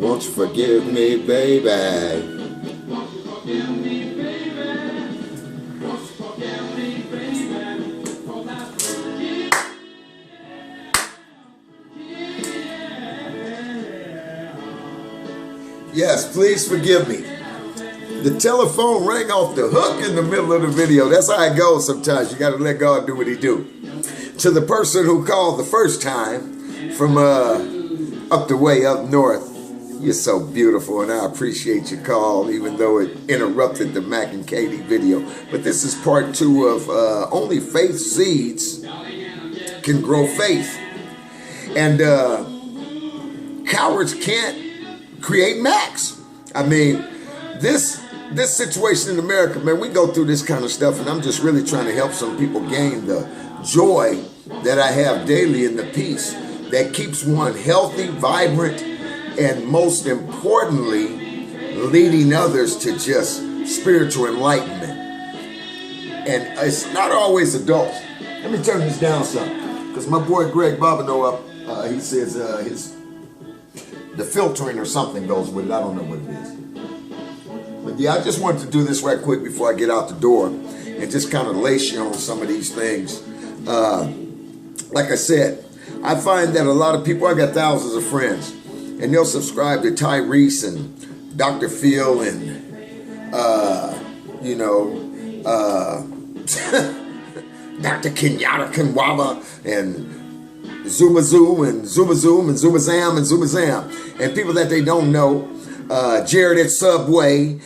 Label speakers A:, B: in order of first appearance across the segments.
A: Won't you forgive me, baby? Yes, please forgive me. The telephone rang off the hook in the middle of the video. That's how it goes sometimes. You got to let God do what he do. To the person who called the first time from up the way up north, you're so beautiful, and I appreciate your call, even though it interrupted the Mac and Katie video. But this is part 2 of only faith seeds can grow faith. And cowards can't create MACK'S. I mean, this situation in America, man, we go through this kind of stuff, and I'm just really trying to help some people gain the joy that I have daily in the peace that keeps one healthy, vibrant, and most importantly, leading others to just spiritual enlightenment. And it's not always adults. Let me turn this down some, because my boy Greg Bobineau up, he says the filtering or something goes with it. I don't know what it is. But yeah, I just wanted to do this right quick before I get out the door and just kind of lace you on some of these things. Like I said, I find that a lot of people, I got thousands of friends, and they'll subscribe to Tyrese and Dr. Phil and, Dr. Kenyatta Kanwaba and Zuma Zoo and Zuma Zoom and Zuma Zam and Zuma Zam, and people that they don't know, Jared at Subway,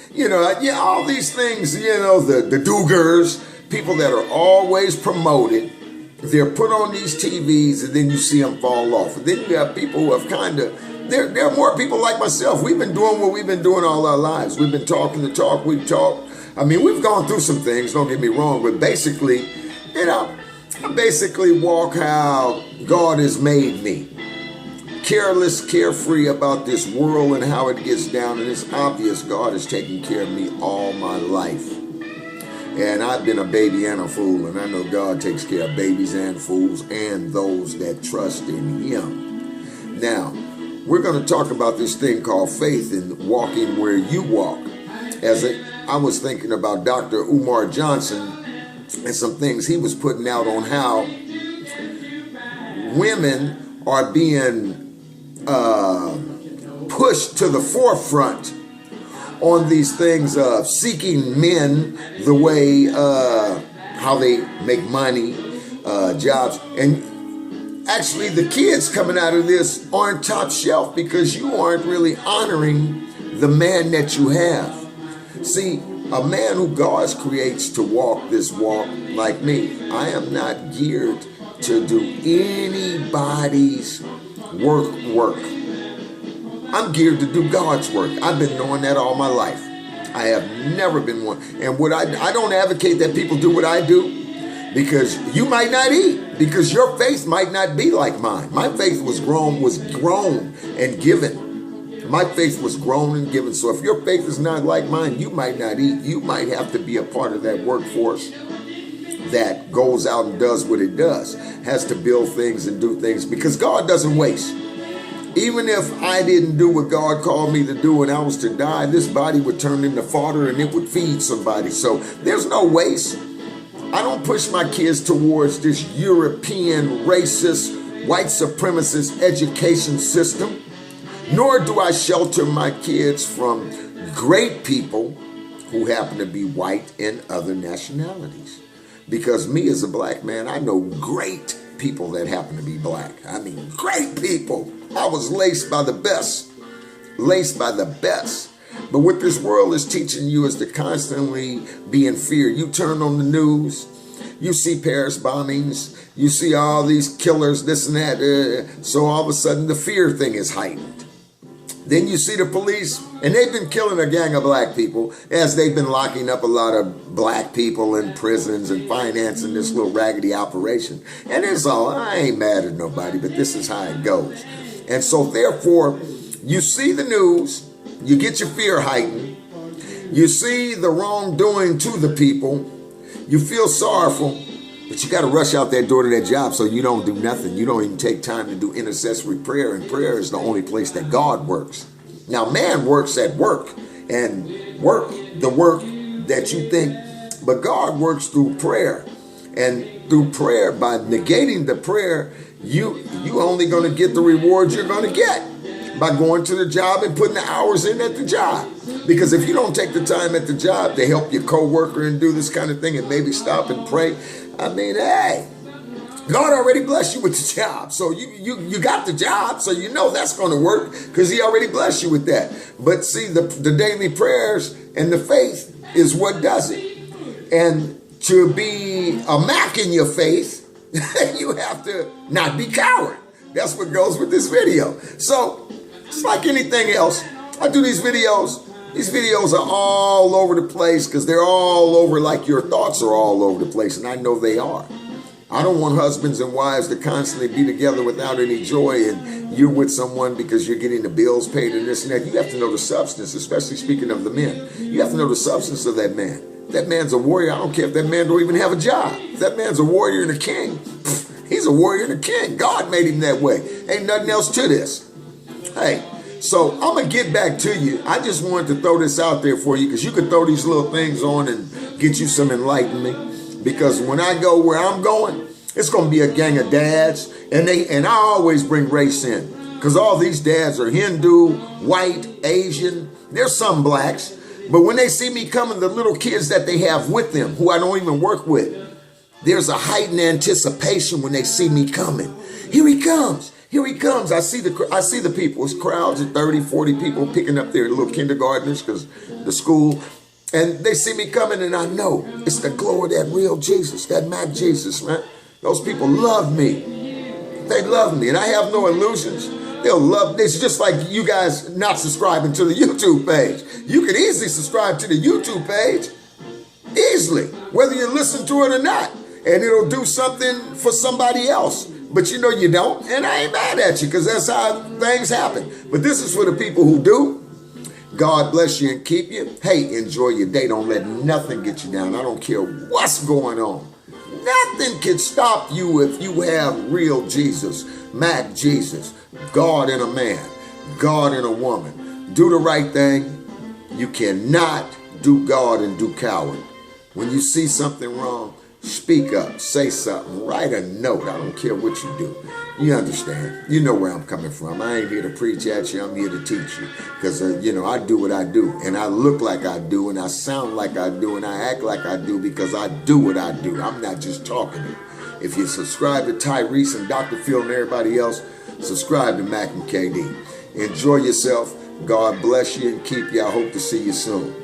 A: all these things, the Dugars, people that are always promoted. They're put on these TVs, and then you see them fall off. And then you have people who have there are more people like myself. We've been doing what we've been doing all our lives. We've been talking the talk, we've talked. I mean, we've gone through some things, don't get me wrong, but basically, I basically walk how God has made me. Careless, carefree about this world and how it gets down, and it's obvious God has taken care of me all my life. And I've been a baby and a fool, and I know God takes care of babies and fools and those that trust in him. Now, we're going to talk about this thing called faith and walking where you walk. I was thinking about Dr. Umar Johnson and some things he was putting out on how women are being pushed to the forefront on these things of seeking men, the way how they make money, jobs. And actually the kids coming out of this aren't top shelf because you aren't really honoring the man that you have. See, a man who God creates to walk this walk like me, I am not geared to do anybody's work. I'm geared to do God's work. I've been knowing that all my life. I have never been one. And I don't advocate that people do what I do, because you might not eat, because your faith might not be like mine. My faith was grown and given. My faith was grown and given. So if your faith is not like mine, you might not eat. You might have to be a part of that workforce that goes out and does what it does, has to build things and do things, because God doesn't waste. Even if I didn't do what God called me to do and I was to die, this body would turn into fodder and it would feed somebody. So there's no waste. I don't push my kids towards this European racist, white supremacist education system, nor do I shelter my kids from great people who happen to be white and other nationalities. Because me as a black man, I know great people that happen to be black. I mean, great people. I was laced by the best. But what this world is teaching you is to constantly be in fear. You turn on the news, you see Paris bombings, you see all these killers, this and that. So all of a sudden the fear thing is heightened. Then you see the police, and they've been killing a gang of black people as they've been locking up a lot of black people in prisons and financing this little raggedy operation. And it's all, I ain't mad at nobody, but this is how it goes. And so therefore, you see the news, you get your fear heightened, you see the wrongdoing to the people, you feel sorrowful, but you got to rush out that door to that job, so you don't do nothing. You don't even take time to do intercessory prayer, and prayer is the only place that God works. Now, man works at work and work the work that you think, but God works through prayer. And through prayer, by negating the prayer, you only going to get the rewards you're going to get by going to the job and putting the hours in at the job. Because if you don't take the time at the job to help your coworker and do this kind of thing and maybe stop and pray, I mean, hey, God already blessed you with the job. So you got the job, so you know that's going to work because he already blessed you with that. But see, the daily prayers and the faith is what does it. And to be a Mac in your faith, you have to not be coward. That's what goes with this video. So it's like anything else. I do these videos. These videos are all over the place because they're all over like your thoughts are all over the place, and I know they are. I don't want husbands and wives to constantly be together without any joy, and you're with someone because you're getting the bills paid and this and that. You have to know the substance, especially speaking of the men. You have to know the substance of that man. If that man's a warrior, I don't care if that man don't even have a job. If that man's a warrior and a king, he's a warrior and a king. God made him that way. Ain't nothing else to this. Hey, so I'm going to get back to you. I just wanted to throw this out there for you because you could throw these little things on and get you some enlightenment. Because when I go where I'm going, it's going to be a gang of dads. And I always bring race in. Because all these dads are Hindu, white, Asian. There's some blacks. But when they see me coming, the little kids that they have with them, who I don't even work with, there's a heightened anticipation when they see me coming. Here he comes. Here he comes. I see the people. It's crowds of 30, 40 people picking up their little kindergartners because the school. And they see me coming, and I know it's the glow of that real Jesus, that Mac Jesus, man. Those people love me. They love me, and I have no illusions. They'll love. It's just like you guys not subscribing to the YouTube page. You can easily subscribe to the YouTube page, easily, whether you listen to it or not, and it'll do something for somebody else. But you know you don't, and I ain't mad at you because that's how things happen. But this is for the people who do. God bless you and keep you. Hey, enjoy your day. Don't let nothing get you down. I don't care what's going on. Nothing can stop you if you have real Jesus, Mac Jesus, God in a man, God in a woman. Do the right thing. You cannot do God and do coward. When you see something wrong, speak up, say something, write a note. I don't care what you do. You understand. You know where I'm coming from. I ain't here to preach at you. I'm here to teach you. Because, I do what I do. And I look like I do. And I sound like I do. And I act like I do because I do what I do. I'm not just talking it. If you subscribe to Tyrese and Dr. Phil and everybody else, subscribe to Mac and KD. Enjoy yourself. God bless you and keep you. I hope to see you soon.